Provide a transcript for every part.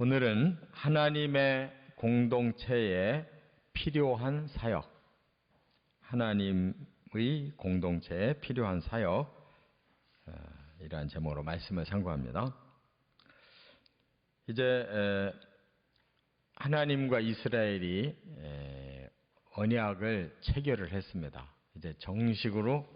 오늘은 하나님의 공동체에 필요한 사역, 하나님의 공동체에 필요한 사역, 이러한 제목으로 말씀을 상고합니다. 이제 하나님과 이스라엘이 언약을 체결을 했습니다. 이제 정식으로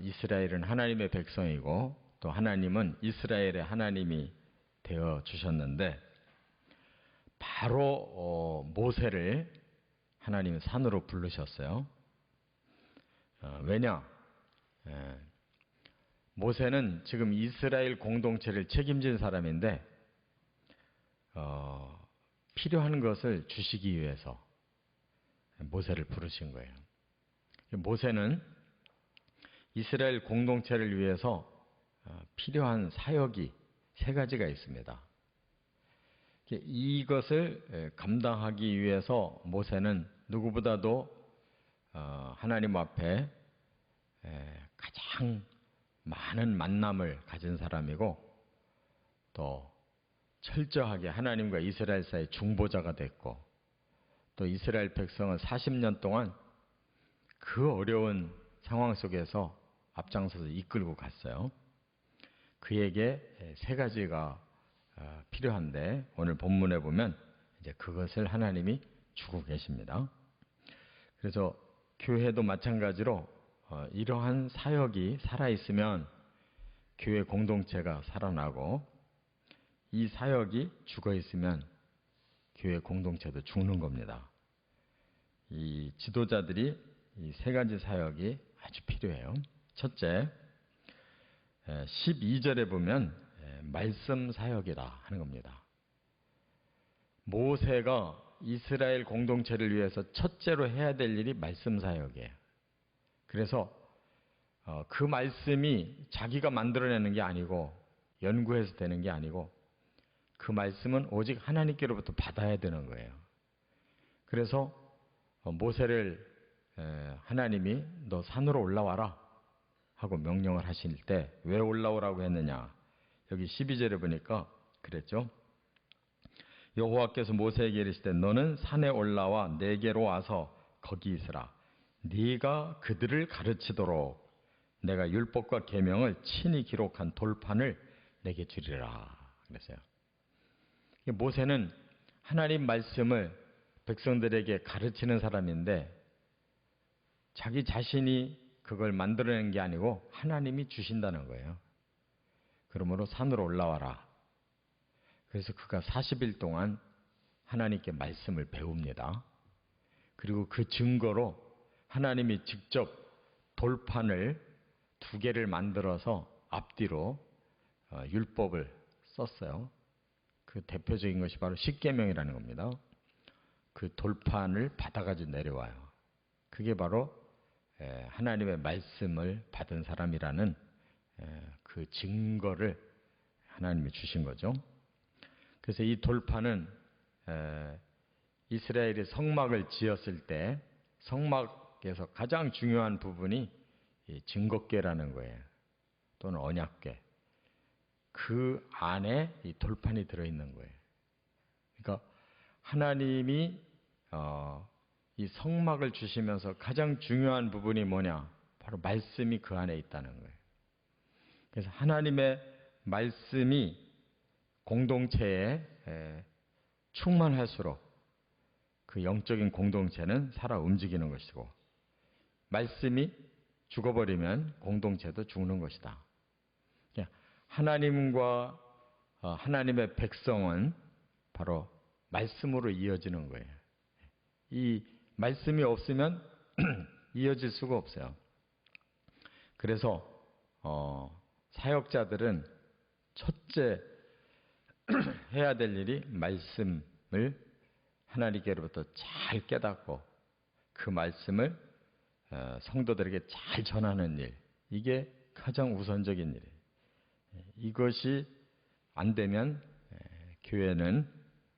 이스라엘은 하나님의 백성이고 또 하나님은 이스라엘의 하나님이 되어 주셨는데, 바로 모세를 하나님이 산으로 부르셨어요. 왜냐? 모세는 지금 이스라엘 공동체를 책임진 사람인데 필요한 것을 주시기 위해서 모세를 부르신 거예요. 모세는 이스라엘 공동체를 위해서 필요한 사역이 세 가지가 있습니다. 이것을 감당하기 위해서 모세는 누구보다도 하나님 앞에 가장 많은 만남을 가진 사람이고, 또 철저하게 하나님과 이스라엘 사이의 중보자가 됐고, 또 이스라엘 백성은 40년 동안 그 어려운 상황 속에서 앞장서서 이끌고 갔어요. 그에게 세 가지가 필요한데, 오늘 본문에 보면 이제 그것을 하나님이 주고 계십니다. 그래서 교회도 마찬가지로 이러한 사역이 살아있으면 교회 공동체가 살아나고, 이 사역이 죽어있으면 교회 공동체도 죽는 겁니다. 이 지도자들이 이 세 가지 사역이 아주 필요해요. 첫째, 12절에 보면 말씀 사역이라 하는 겁니다. 모세가 이스라엘 공동체를 위해서 첫째로 해야 될 일이 말씀 사역이에요. 그래서 그 말씀이 자기가 만들어내는 게 아니고, 연구해서 되는 게 아니고, 그 말씀은 오직 하나님께로부터 받아야 되는 거예요. 그래서 모세를 하나님이 너 산으로 올라와라 하고 명령을 하실 때 왜 올라오라고 했느냐? 여기 12절에 보니까 그랬죠. 여호와께서 모세에게 이르시되 너는 산에 올라와 내게로 와서 거기 있으라. 네가 그들을 가르치도록 내가 율법과 계명을 친히 기록한 돌판을 내게 주리라 그랬어요. 모세는 하나님 말씀을 백성들에게 가르치는 사람인데, 자기 자신이 그걸 만들어낸 게 아니고 하나님이 주신다는 거예요. 그러므로 산으로 올라와라. 그래서 그가 40일 동안 하나님께 말씀을 배웁니다. 그리고 그 증거로 하나님이 직접 돌판을 2개를 만들어서 앞뒤로 율법을 썼어요. 그 대표적인 것이 바로 십계명이라는 겁니다. 그 돌판을 받아가지고 내려와요. 그게 바로 하나님의 말씀을 받은 사람이라는 그 증거를 하나님이 주신 거죠. 그래서 이 돌판은 이스라엘이 성막을 지었을 때 성막에서 가장 중요한 부분이 이 증거궤라는 거예요. 또는 언약궤. 그 안에 이 돌판이 들어있는 거예요. 그러니까 하나님이 이 성막을 주시면서 가장 중요한 부분이 뭐냐? 바로 말씀이 그 안에 있다는 거예요. 그래서 하나님의 말씀이 공동체에 충만할수록 그 영적인 공동체는 살아 움직이는 것이고, 말씀이 죽어버리면 공동체도 죽는 것이다. 하나님과 하나님의 백성은 바로 말씀으로 이어지는 거예요. 이 말씀이 없으면 이어질 수가 없어요. 그래서 사역자들은 첫째 해야 될 일이 말씀을 하나님께로부터 잘 깨닫고 그 말씀을 성도들에게 잘 전하는 일, 이게 가장 우선적인 일이에요. 이것이 안 되면 교회는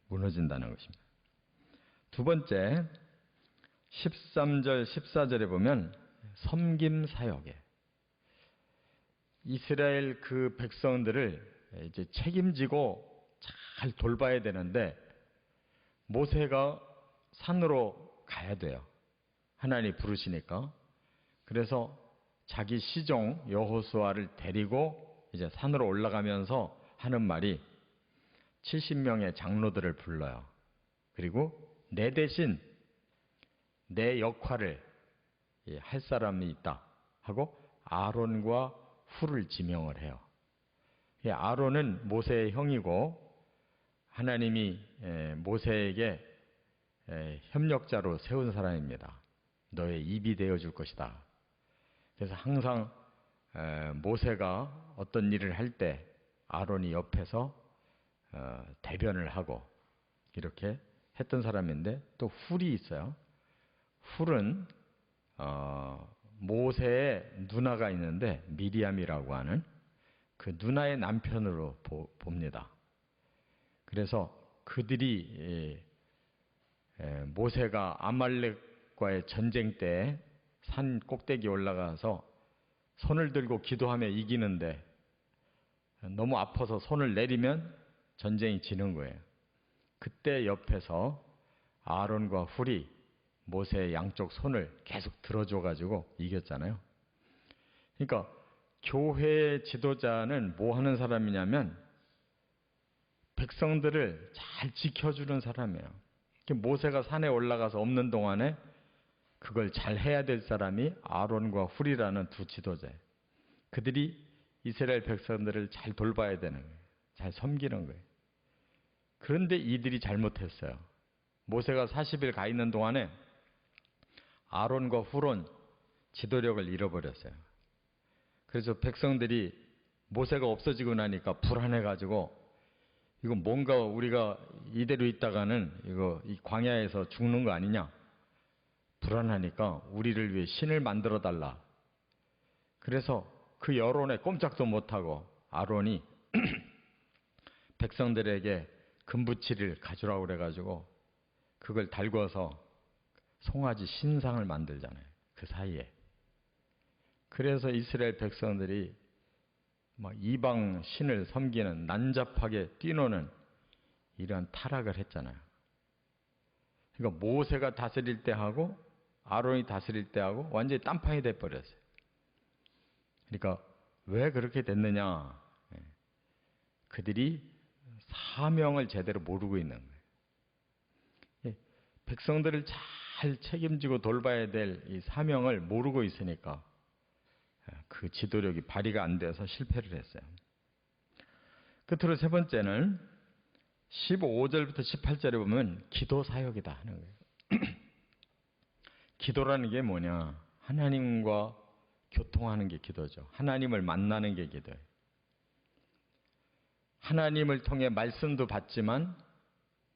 무너진다는 것입니다. 두 번째, 13절, 14절에 보면 섬김 사역에 이스라엘 그 백성들을 이제 책임지고 잘 돌봐야 되는데 모세가 산으로 가야 돼요. 하나님이 부르시니까. 그래서 자기 시종 여호수아를 데리고 이제 산으로 올라가면서 하는 말이 70명의 장로들을 불러요. 그리고 내 대신 내 역할을 할 사람이 있다 하고 아론과 훌을 지명을 해요. 아론은 모세의 형이고 하나님이 모세에게 협력자로 세운 사람입니다. 너의 입이 되어줄 것이다. 그래서 항상 모세가 어떤 일을 할 때 아론이 옆에서 대변을 하고 이렇게 했던 사람인데 또 훌이 있어요. 훌은 모세의 누나가 있는데 미리암이라고 하는 그 누나의 남편으로 봅니다. 그래서 그들이 모세가 아말렉과의 전쟁 때 산 꼭대기 올라가서 손을 들고 기도하며 이기는데 너무 아파서 손을 내리면 전쟁이 지는 거예요. 그때 옆에서 아론과 훌이 모세의 양쪽 손을 계속 들어줘가지고 이겼잖아요. 그러니까 교회의 지도자는 뭐 하는 사람이냐면 백성들을 잘 지켜주는 사람이에요. 모세가 산에 올라가서 없는 동안에 그걸 잘 해야 될 사람이 아론과 훌이라는 두 지도자예요. 그들이 이스라엘 백성들을 잘 돌봐야 되는 거예요. 잘 섬기는 거예요. 그런데 이들이 잘못했어요. 모세가 40일 가 있는 동안에 아론과 훌은 지도력을 잃어버렸어요. 그래서 백성들이 모세가 없어지고 나니까 불안해가지고 이거 뭔가 우리가 이대로 있다가는 이 광야에서 죽는 거 아니냐? 불안하니까 우리를 위해 신을 만들어 달라. 그래서 그 여론에 꼼짝도 못하고 아론이 백성들에게 금부치를 가져라고 그래가지고 그걸 달궈서 송아지 신상을 만들잖아요. 그 사이에. 그래서 이스라엘 백성들이 막 이방 신을 섬기는 난잡하게 뛰노는 이러한 타락을 했잖아요. 그러니까 모세가 다스릴 때 하고 아론이 다스릴 때 하고 완전히 딴판이 돼버렸어요. 그러니까 왜 그렇게 됐느냐? 그들이 사명을 제대로 모르고 있는 거예요. 백성들을 잘 책임지고 돌봐야 될 이 사명을 모르고 있으니까 그 지도력이 발휘가 안 돼서 실패를 했어요. 끝으로 세 번째는 15절부터 18절에 보면 기도 사역이다 하는 거예요. 기도라는 게 뭐냐? 하나님과 교통하는 게 기도죠. 하나님을 만나는 게 기도예요. 하나님을 통해 말씀도 받지만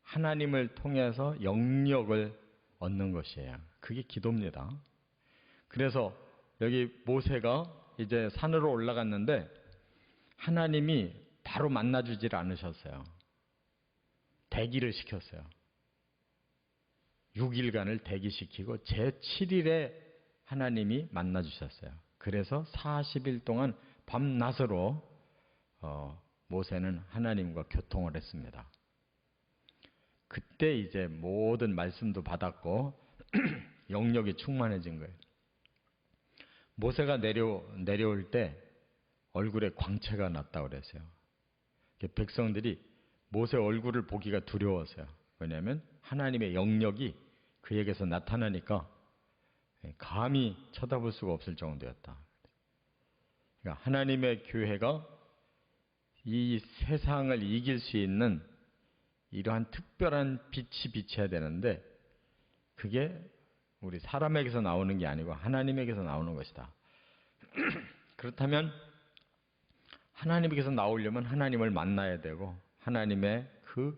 하나님을 통해서 영역을 얻는 것이에요. 그게 기도입니다. 그래서 여기 모세가 이제 산으로 올라갔는데 하나님이 바로 만나주질 않으셨어요. 대기를 시켰어요. 6일간을 대기시키고 제7일에 하나님이 만나주셨어요. 그래서 40일 동안 밤낮으로 모세는 하나님과 교통을 했습니다. 그때 이제 모든 말씀도 받았고 영역이 충만해진 거예요. 모세가 내려올 때 얼굴에 광채가 났다고 그랬어요. 백성들이 모세 얼굴을 보기가 두려웠어요. 왜냐하면 하나님의 영역이 그에게서 나타나니까 감히 쳐다볼 수가 없을 정도였다. 그러니까 하나님의 교회가 이 세상을 이길 수 있는 이러한 특별한 빛이 비쳐야 되는데 그게 우리 사람에게서 나오는 게 아니고 하나님에게서 나오는 것이다. 그렇다면 하나님에게서 나오려면 하나님을 만나야 되고 하나님의 그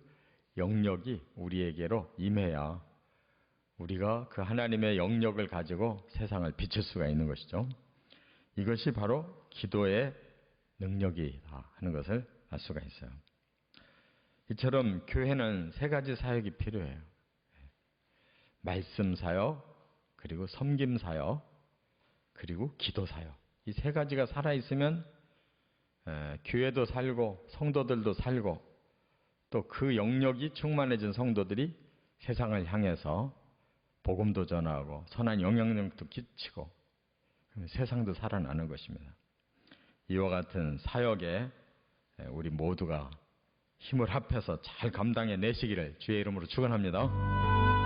영역이 우리에게로 임해야 우리가 그 하나님의 영역을 가지고 세상을 비출 수가 있는 것이죠. 이것이 바로 기도의 능력이다 하는 것을 알 수가 있어요. 이처럼 교회는 세 가지 사역이 필요해요. 말씀 사역, 그리고 섬김 사역, 그리고 기도 사역. 이 세 가지가 살아있으면 교회도 살고 성도들도 살고 또 그 영역이 충만해진 성도들이 세상을 향해서 복음도 전하고 선한 영향력도 끼치고 세상도 살아나는 것입니다. 이와 같은 사역에 우리 모두가 힘을 합해서 잘 감당해 내시기를 주의 이름으로 축원합니다.